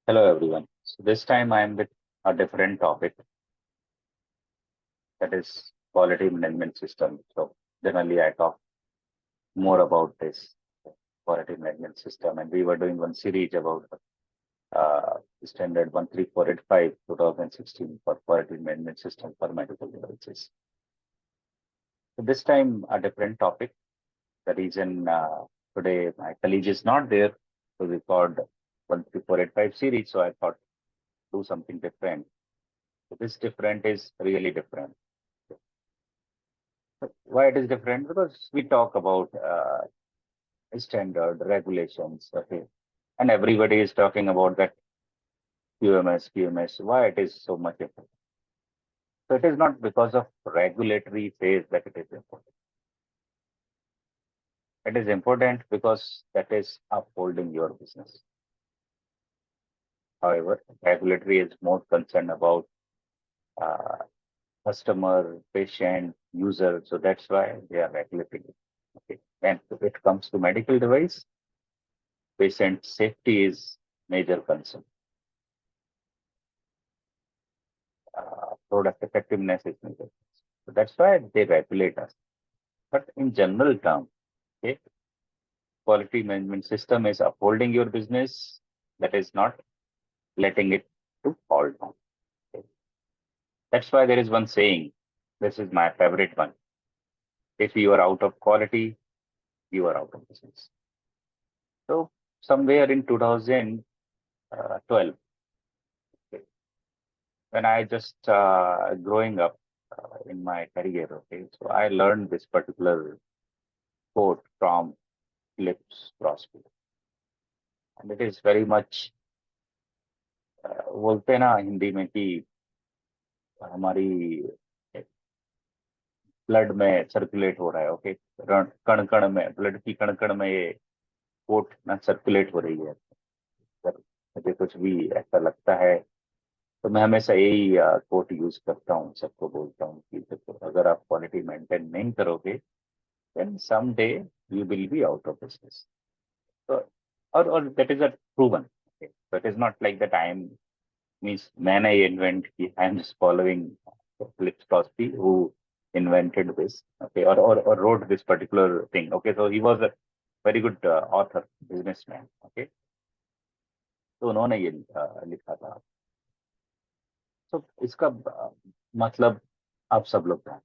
Hello everyone. So this time I am with a different topic, that is quality management system. So generally I talk more about this quality management system, and we were doing one series about standard 13485 2016 for quality management system for medical devices. So this time a different topic. The reason today my colleague is not there to record 13485 series, so I thought do something different. So this different is really different. Why it is different? Because we talk about standard regulations, okay, and everybody is talking about that QMS. Why it is so much important? So it is not because of regulatory phase that it is important. It is important because that is upholding your business. However, regulatory is more concerned about uh, customer, patient, user. So that's why they are regulating it. Okay. When it comes to medical device, patient safety is major concern. Product effectiveness is needed. So that's why they regulate us. But in general term, okay, quality management system is upholding your business, that is not letting it to fall down. Okay. That's why there is one saying, this is my favorite one. If you are out of quality, you are out of business. So somewhere in 2012, okay, when I just growing up in my career, okay, so I learned this particular quote from Phillips Crosby. And it is very much बोलते हैं ना हिंदी में कि हमारी blood में circulate हो रहा है, ओके, कण कण में, ब्लड की कण कण में ये कोट ना सर्कुलेट हो रही है। अगर मुझे कुछ भी ऐसा लगता है तो मैं हमेशा यही कोट यूज करता हूँ, सबको बोलता हूँ कि देखो, अगर आप क्वालिटी मेंटेन नहीं करोगे then some day you will be out of business. तो और that is a proven, so it is not like that I am means मैंने ये invent की, I am just following Philip Crosby who invented this, okay, or wrote this particular thing, okay, so he was a very good author, businessman, okay, तो उन्होंने ये लिखा था। तो इसका मतलब आप सब लोग जानते हैं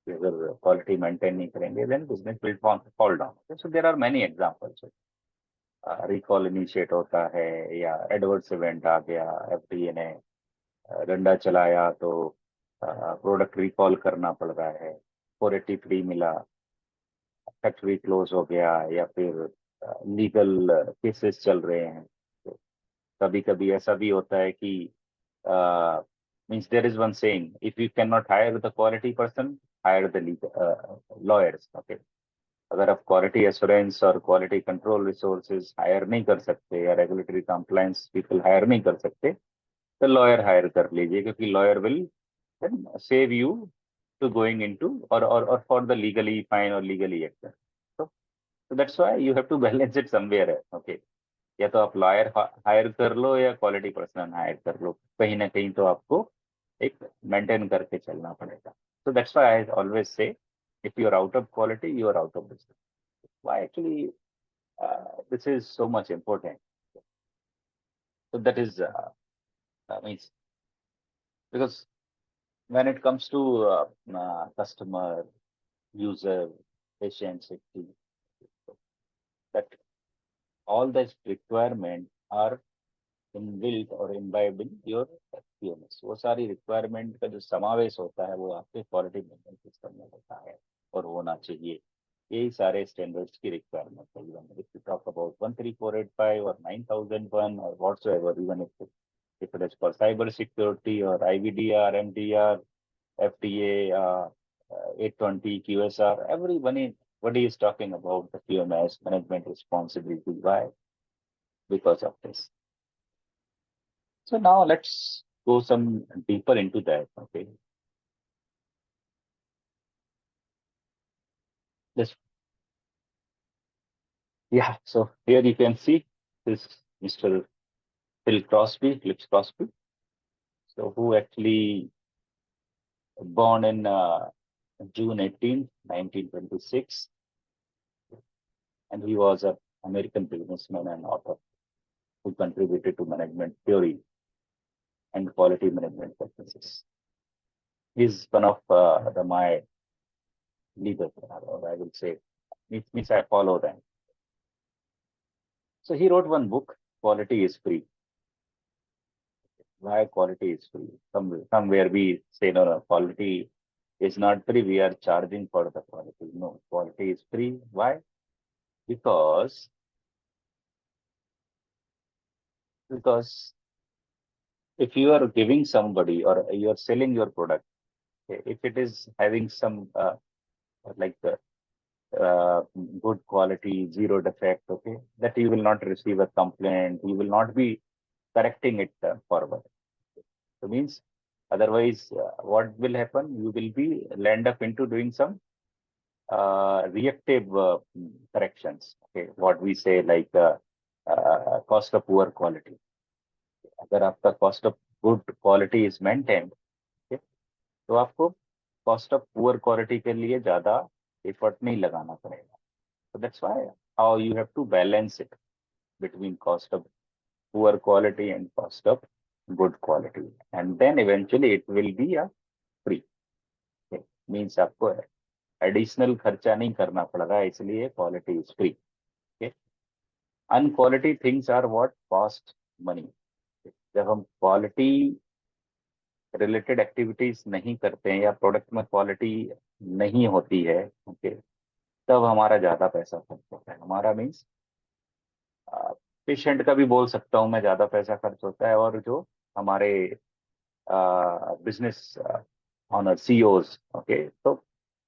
कि अगर क्वालिटी मेंटेन नहीं करेंगे then business will fall down. So there are many examples. Recall initiate होता है या एडवर्स इवेंट आ गया, एफडीए ने डंडा चलाया तो प्रोडक्ट रिकॉल करना पड़ रहा है, 483 मिला, फैक्ट्री क्लोज हो गया, या फिर लीगल केसेस चल रहे हैं। तो कभी कभी ऐसा भी होता है कि means there is one saying, if you can not hire the quality person, hire the lawyers, okay. अगर आप क्वालिटी एश्योरेंस और क्वालिटी कंट्रोल रिसोर्सेज हायर नहीं कर सकते या रेगुलेटरी कंप्लायंस पीपल हायर नहीं कर सकते, तो लॉयर हायर कर लीजिए, क्योंकि lawyer will save you to going into or for the legally fine or legally action. So, so that's why you have to balance it somewhere, okay, या तो आप लॉयर हायर कर लो या क्वालिटी पर्सन हायर कर लो, कहीं ना कहीं तो आपको एक मेंटेन करके चलना पड़ेगा। so that's why I always say, if you are out of quality you are out of business. Why actually this is so much important? So that is means, because when it comes to customer, user, patient safety, that all these requirements are inbuilt or imbibed in your QMS। वो सारी requirement का जो समावेश होता है वो आपके quality management system में होता है और होना चाहिए। यही सारे स्टैंडर्ड्स की रिक्वायरमेंट है। Even if you talk about 13485 और 9001 और whatsoever, even if it is for cyber security or IVDR, MDR, FDA, 820, QSR, everybody is talking about the QMS management responsibility. Why? Because of this. So now let's go some deeper into that. Okay. This, yeah. So here you can see this Mr. Phillips Crosby. So who actually born in June 18, 1926, and he was an American businessman and author who contributed to management theory and quality management practices. He's one of my leaders, or I will say, means I follow them. So he wrote one book, Quality is Free. Why quality is free? Somewhere we say, no, quality is not free. We are charging for the quality. No, quality is free. Why? Because if you are giving somebody or you are selling your product, okay, if it is having some like uh, good quality, zero defect, okay, that you will not receive a complaint. You will not be correcting it forward. So means otherwise, what will happen? You will be land up into doing some reactive corrections. Okay, what we say like cost of poor quality. अगर आपका cost of good quality is maintained, okay, तो आपको cost of poor quality के लिए ज़्यादा effort नहीं लगाना पड़ेगा. So that's why how you have to balance it between cost of poor quality and cost of good quality, and then eventually it will be a free. Okay. Means आपको additional खर्चा नहीं करना पड़ेगा, इसलिए quality is free. Unquality things are what cost money. जब हम quality related activities नहीं करते हैं या प्रोडक्ट में क्वालिटी नहीं होती है, ओके, तब हमारा ज्यादा पैसा खर्च होता है. हमारा मीन्स पेशेंट का भी बोल सकता हूँ मैं, ज्यादा पैसा खर्च होता है. और जो हमारे बिजनेस ऑनर सीईओज, ओके, तो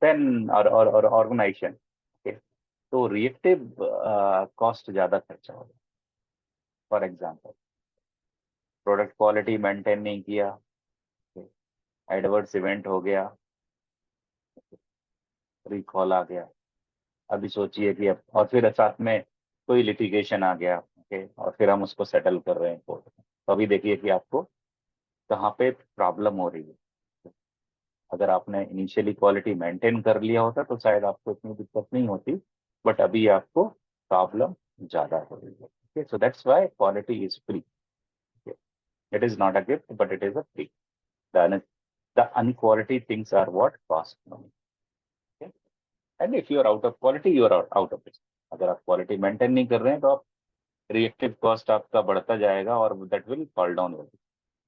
देन और ऑर्गेनाइजेशन, ओके, तो रिएक्टिव कॉस्ट ज्यादा खर्चा होगा. For example, product quality maintain नहीं किया, एडवर्स इवेंट हो गया, रिकॉल आ गया, अभी सोचिए कि अब और फिर साथ में कोई लिटिगेशन आ गया, ओके, और फिर हम उसको सेटल कर रहे हैं कोर्ट में, तो अभी देखिए कि आपको कहाँ पे प्रॉब्लम हो रही है. अगर आपने इनिशियली क्वालिटी मेंटेन कर लिया होता तो शायद आपको इतनी दिक्कत नहीं होती, बट अभी आपको प्रॉब्लम ज्यादा हो रही है. Okay, so that's why quality is free. It is not a gift but it is a free. The unquality things are what cost money. Okay? And if you are out of quality, you are out of business. अगर आप quality maintain नहीं कर रहे हैं तो आप reactive cost आपका बढ़ता जाएगा और दैट विल फॉल डाउन.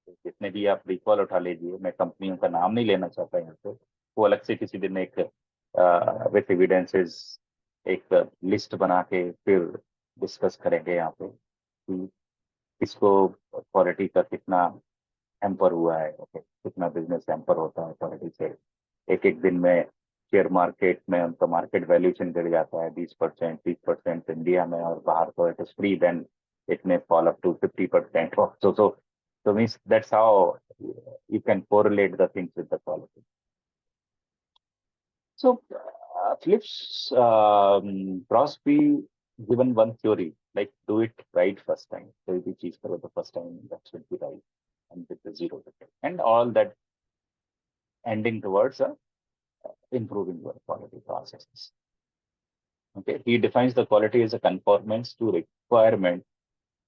जितने भी आप रिकॉल उठा लीजिए, मैं कंपनियों का नाम नहीं लेना चाहता यहाँ पे, वो अलग से किसी दिन एक विथ एविडेंसेस एक लिस्ट बना के फिर डिस्कस करेंगे यहाँ पे कि किसको क्वालिटी का कितना हैम्पर हुआ है, ओके, कितना बिजनेस हैम्पर होता है क्वालिटी से. एक एक दिन में शेयर मार्केट में उनका मार्केट वैल्यूएशन गिर जाता है 20%, 30% इंडिया में, और बाहर तो it is free, then it may fall up to 50%. So means that's how you can correlate the things with the quality. So Phillips Crosby given one theory, like do it right first time. So if you cheese for the first time, that should be right, and with the zero defect, and all that ending towards improving your quality processes. Okay, he defines the quality as a conformance to requirement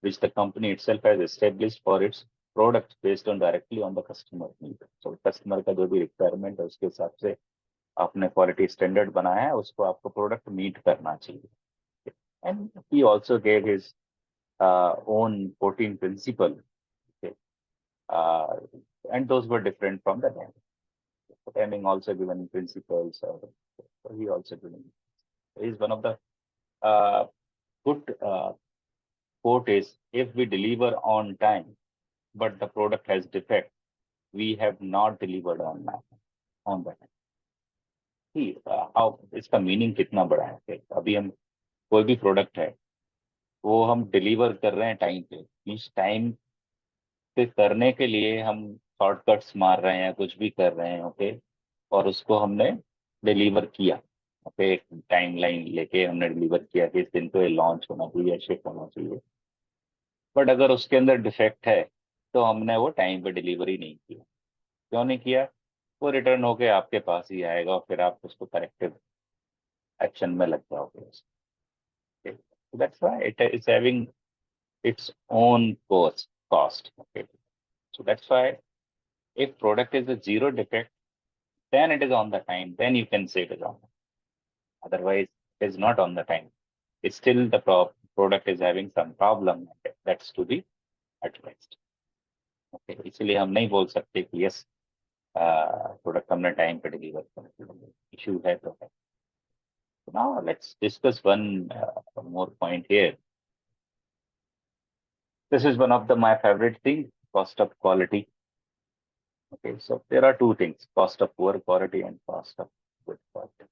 which the company itself has established for its product based on directly on the customer need. So customer का जो भी requirement है उसके हिसाब से आपने quality standard बनाया है, उसको आपको product meet करना चाहिए. And he also gave his own 14 principle, okay, and those were different from the Deming. Deming also given principles. So he also given. He is one of the good quote is, if we deliver on time but the product has defect, we have not delivered on that. how इसका meaning कितना बड़ा है कि अभी हम कोई भी product है वो हम डिलीवर कर रहे हैं टाइम पे, मीन्स टाइम पे करने के लिए हम शॉर्टकट्स मार रहे हैं, कुछ भी कर रहे हैं, ओके, और उसको हमने डिलीवर किया, ओके, एक टाइम लाइन लेके हमने डिलीवर किया कि इस दिन तो ये लॉन्च होना चाहिए, शिप होना चाहिए. बट अगर उसके अंदर डिफेक्ट है तो हमने वो टाइम पे डिलीवरी नहीं किया। क्यों नहीं किया? वो रिटर्न होके आपके पास ही आएगा और फिर आप उसको करेक्टिव एक्शन में लग जाओगे। That's why it is having its own cost. Okay, so that's why if product is a zero defect, then it is on the time. Then you can say it is on. Otherwise, it is not on the time. It's still the product is having some problem. That's to be addressed. Okay, इसलिए हम नहीं बोल सकते कि yes product हमने time पे deliver कर issue है तो है। Now let's discuss one more point here. This is one of my favorite things, cost of quality. Okay, so there are two things: cost of poor quality and cost of good quality.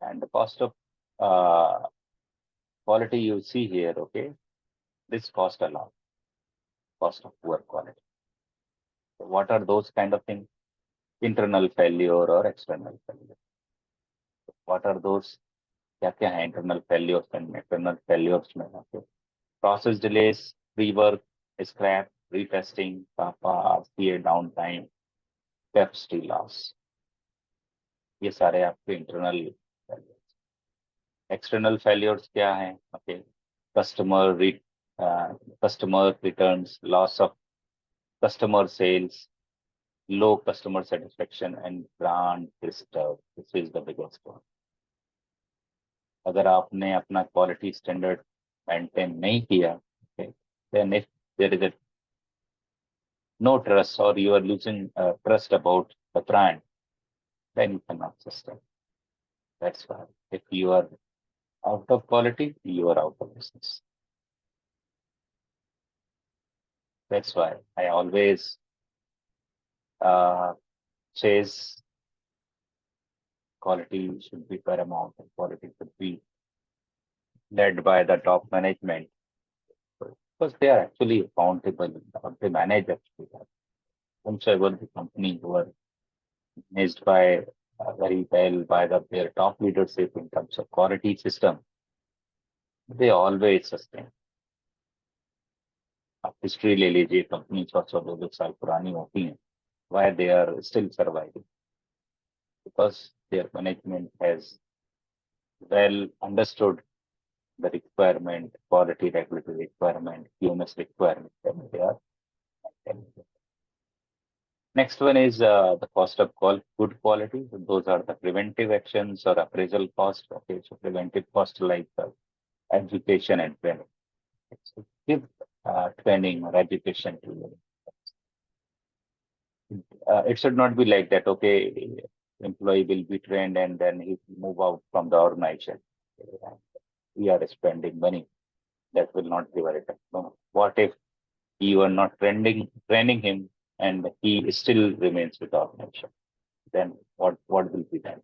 And the cost of quality you see here, okay, this cost a lot. Cost of poor quality. So what are those kind of things? Internal failure or external failure. What are those? क्या है internal failures and external failures में? Okay. Process delays, rework, scrap, retesting, CAPA, RCA downtime, capacity loss. ये सारे आपके internal failures. External failures क्या है? Okay. Customer returns, loss of customer sales, low customer satisfaction, and brand disturb. This is the biggest one. अगर आपने अपना quality standard maintain नहीं किया, okay, then if there is a no trust or you are losing trust about the brand, then you cannot sustain. That's why if you are out of quality, you are out of business. That's why I always says quality should be paramount and quality should be led by the top management because they are actually accountable or they manage actually that. Whomsoever the company who are managed by very well by their top leadership in terms of quality system, they always sustain. आप history ले लीजिए, company 100-200 साल पुरानी होती हैं, why they are still surviving? Because their management has well understood the requirement, quality regulatory requirement, QMS requirement, and they are. Next one is the cost of good quality. So those are the preventive actions or appraisal cost. Okay, so preventive cost like education and training. So give training or education to you. It should not be like that. Okay, employee will be trained and then he will move out from the organization. We are spending money that will not give a return. No. What if you are not training him and he still remains with the organization? Then what will be done?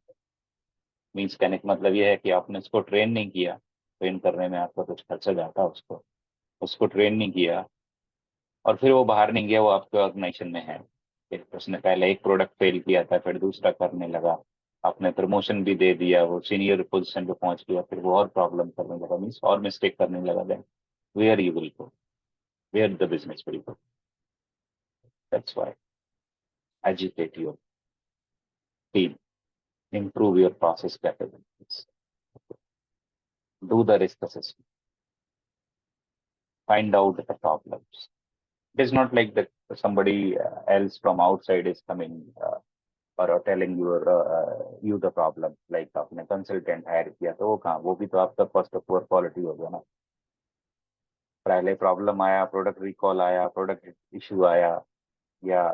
Means कहने का मतलब ये है कि आपने उसको train नहीं किया, ट्रेन करने में आपका कुछ खर्चा जाता है, उसको ट्रेन नहीं किया और फिर वो बाहर नहीं गया, वो आपके ऑर्गेनाइजेशन में है, फिर उसने पहले एक प्रोडक्ट फेल किया था, फिर दूसरा करने लगा, आपने प्रमोशन भी दे दिया, वो सीनियर पोजीशन पे पहुंच गया, फिर वो और प्रॉब्लम करने लगा, मीन्स और मिस्टेक करने लगा, then where you will go, where the business will go? That's why educate your team, improve your process capabilities, do the risk assessment, find out the problems. It is not like that somebody else from outside is coming or telling you the problem. Like आपने consultant hire किया तो वो कहाँ, वो भी तो आपका cost of poor quality हो गया ना। पहले प्रॉब्लम आया, प्रोडक्ट रिकॉल आया, प्रोडक्ट इशू आया, या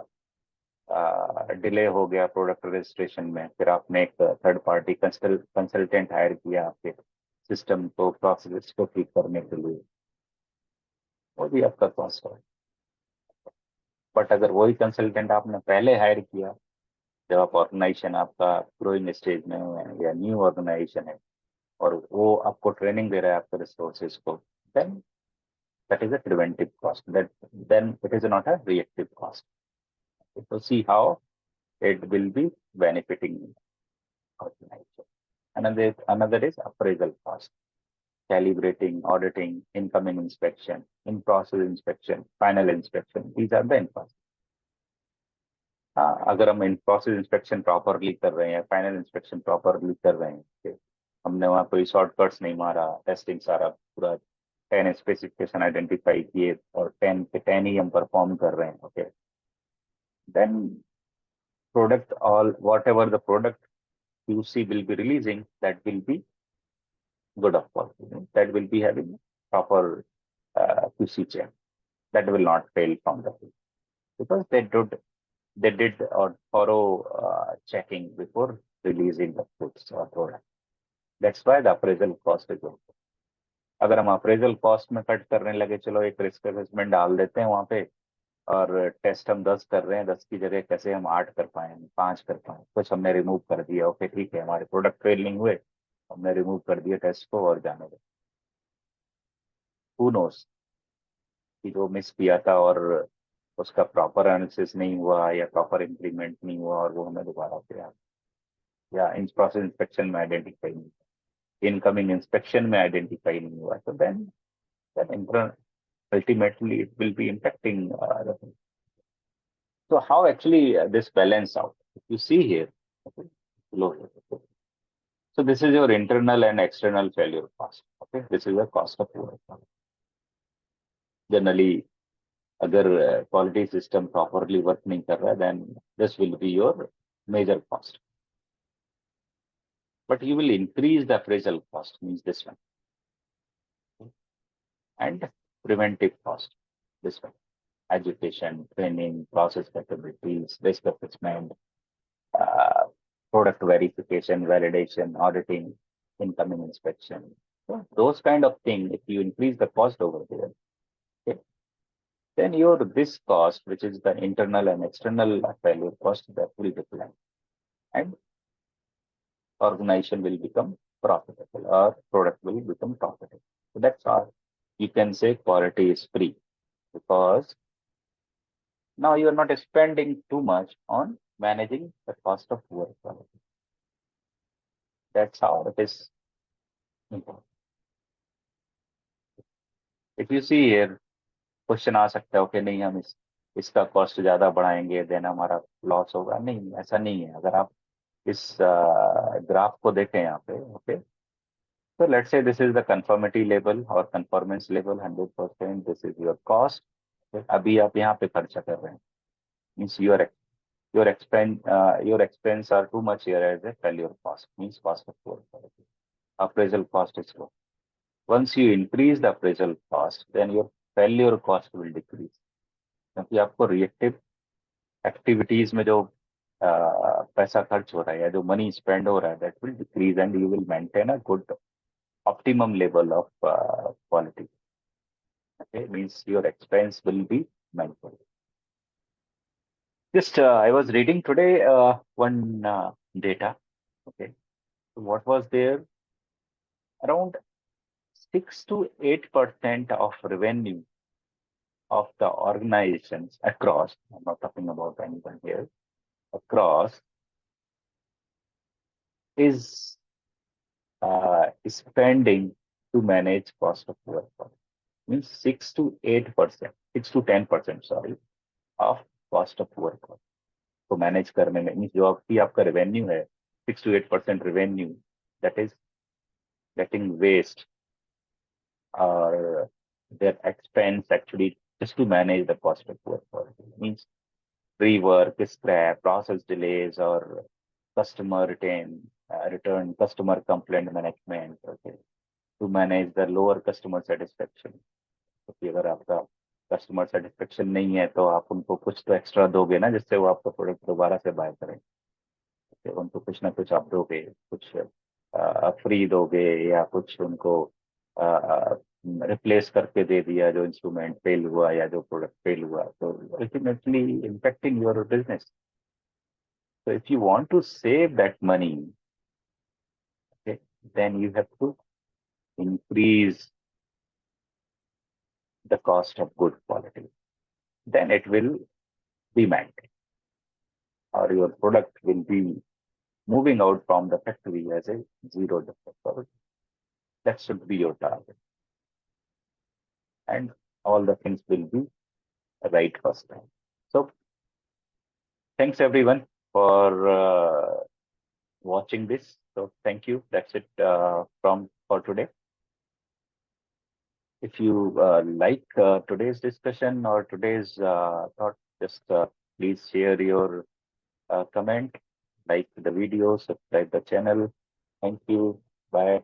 डिले हो गया प्रोडक्ट रजिस्ट्रेशन में, फिर आपने एक थर्ड पार्टी कंसल्टेंट हायर किया आपके सिस्टम को प्रोसेस को ठीक करने के लिए, वो भी आपका कॉस्ट है। बट अगर वही कंसल्टेंट आपने पहले हायर किया जब आप ऑर्गेनाइजेशन आपका ग्रोइंग स्टेज में है या न्यू ऑर्गेनाइजेशन है और वो आपको ट्रेनिंग दे रहा है आपके रिसोर्सेज को, then that is a preventive cost, that then it is not a reactive cost. तो see how it will be benefiting organization. Another is appraisal cost. calibrating, auditing, incoming inspection, in-process inspection, final inspection. These are the in-process. अगर हम in-process inspection properly कर रहे हैं, final inspection properly कर रहे हैं, okay, हमने वहाँ कोई शॉर्टकट्स नहीं मारा, टेस्टिंग सारा पूरा 10 स्पेसिफिकेशन आइडेंटिफाई किए और 10 के 10 ही हम परफॉर्म कर रहे हैं, okay, then product all whatever the product QC will be releasing, that will be good of quality. That will be having proper QC check. That will not fail from the field because they did a thorough checking before releasing the goods or product. That's why the appraisal cost is also. अगर हम appraisal cost में cut करने लगे, चलो एक risk assessment डाल देते हैं वहां पे, और टेस्ट हम 10 कर रहे हैं, 10 की जगह कैसे हम 8 कर पाए, 5 कर पाए, कुछ हमने रिमूव कर दिया, ओके ठीक है, हमारे प्रोडक्ट फेल नहीं हुए, हमने रिमूव कर दिया टेस्ट को और जाने दे। हु नोस कि जो मिस किया था और उसका प्रॉपर एनालिसिस नहीं हुआ या प्रॉपर इम्प्लीमेंट नहीं हुआ और वो हमें दोबारा फिर या इन प्रोसेस इंस्पेक्शन में आइडेंटिफाई नहीं, इनकमिंग इंस्पेक्शन में आइडेंटिफाई नहीं हुआ, तो then ultimately it will be impacting the thing. So how actually this balance out? If you see here, okay, below here, okay. So this is your internal and external failure cost. Okay, this is the cost of work. Generally, अगर quality system properly work नहीं कर रहा, then this will be your major cost. But you will increase the appraisal cost, means this one, and preventive cost, this one. Education, training, process capabilities, risk assessment, product verification, validation, auditing, incoming inspection. So those kind of things, if you increase the cost over there, okay, then your this cost, which is the internal and external failure cost, that will decline. And organization will become profitable, or product will become profitable. So that's all. You can say quality is free because now you are not spending too much on managing the cost of poor quality. That's how it is important. If you see here, question आ सकता है okay नहीं हम इसका cost ज्यादा बढ़ाएंगे then हमारा loss होगा, नहीं ऐसा नहीं है। अगर आप इस ग्राफ को देखें यहाँ पे, ओके, तो let's say this is the conformity level और conformance level 100%, this is your cost. अभी आप यहाँ पे खर्चा कर रहे हैं, means your expense are too much here as a failure cost, means cost of poor quality. Appraisal cost is low. Once you increase the appraisal cost, then your failure cost will decrease. क्योंकि आपको reactive activities में जो पैसा खर्च हो रहा है या जो मनी स्पेंड हो रहा है, that will decrease and you will maintain a good optimum level of quality. Okay, means your expense will be maintained. Just I was reading today one data. Okay, so what was there? Around 6 to 8% of revenue of the organizations across, I'm not talking about anyone here, across, is spending to manage cost of work. Means 6 to 8%, 6 to 10%, sorry, of cost of work को manage करने में, means जो आपका revenue है 6 to 8% revenue that is getting waste or their expense actually just to manage the cost of work quality. Means rework, scrap, process delays, or customer return, customer complaint management, okay, to manage the lower customer satisfaction. क्योंकि अगर आपका customer satisfaction नहीं है तो आप उनको कुछ तो एक्स्ट्रा दोगे ना, जिससे वो आपका प्रोडक्ट दोबारा से बाय करें। उनको कुछ ना कुछ आप दोगे, कुछ फ्री दोगे या कुछ उनको रिप्लेस करके दे दिया जो इंस्ट्रूमेंट फेल हुआ या जो प्रोडक्ट फेल हुआ, तो ultimately impacting your business. So if you want to save that money, okay, then you have to increase the cost of good quality. Then it will be maintained, or your product will be moving out from the factory as a zero defect product. That should be your target. And all the things will be right first time. So thanks everyone for watching this. So thank you. That's it from for today. If you like today's discussion or today's thought, just please share your comment, like the video, subscribe the channel. Thank you. Bye.